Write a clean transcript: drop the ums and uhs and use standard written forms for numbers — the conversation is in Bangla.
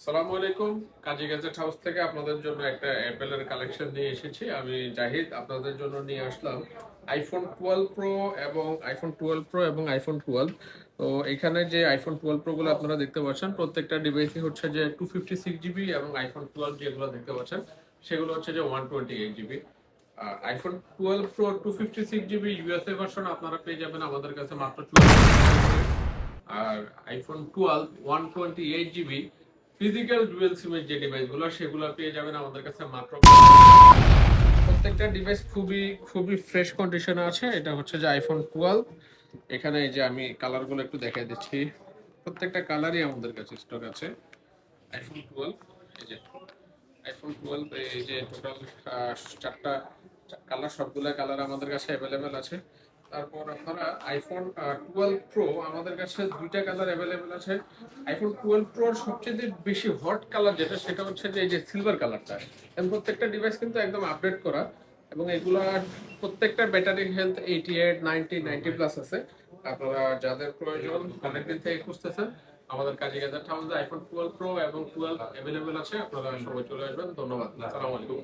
সালামু আলাইকুম। কাজী গ্যাজেট হাউস থেকে আপনাদের জন্য একটা অ্যাপেলের কালেকশন নিয়ে এসেছি। আমি জাহিদ আপনাদের জন্য নিয়ে আসলাম আইফোন 12 প্রো এবং আইফোন 12। তো এখানে যে আইফোন 12 প্রো গুলো আপনারা দেখতে পাচ্ছেন, প্রত্যেকটা ডিভাইসই হচ্ছে যে 256 জিবি, এবং আইফোন 12 যেগুলো দেখতে পাচ্ছেন সেগুলো হচ্ছে যে 128 GB. IPhone 12 pro 256 GB USA version আপনারা পেয়ে যাবেন আমাদের কাছে মাত্র 44। আর আইফোন 12 128 জিবি ফিজিক্যাল ডুয়েল সিমের যে ডিভাইসগুলো সেগুলো পেয়ে যাবেন আমাদের কাছে মাত্র। প্রত্যেকটা ডিভাইস খুবই খুবই ফ্রেশ কন্ডিশনে আছে। এটা হচ্ছে যে আইফোন 12। এখানে এই যে আমি কালারগুলো একটু দেখাই দিচ্ছি, প্রত্যেকটা কালারই আমাদের কাছে স্টক আছে। আইফোন 12, এই যে আইফোন 12, এই যে টোটাল চারটা কালার, সবগুলা কালার আমাদের কাছে অ্যাভেলেবেল আছে। তারপর আপনারা আইফোন 12 প্রো আমাদের কাছে দুইটা কালার অ্যাভেলেবেল আছে। আইফোন 12 প্রোর সবচেয়ে বেশি হট কালার যেটা, সেটা হচ্ছে যে এই যে সিলভার কালারটা। এবং প্রত্যেকটা ডিভাইস কিন্তু একদম আপডেট করা, এবং এগুলা প্রত্যেকটা ব্যাটারি হেলথ 88 90 প্লাস আছে। আপনারা যাদের প্রয়োজন অনেকদিন থেকে খুঁজতেছেন, আমাদের কাজী গ্যাজেট হাউসে আইফোন 12 প্রো এবং 12 অ্যাভেলেবেল আছে। আপনারা সবাই চলে আসবেন। ধন্যবাদ। আসসালামু আলাইকুম।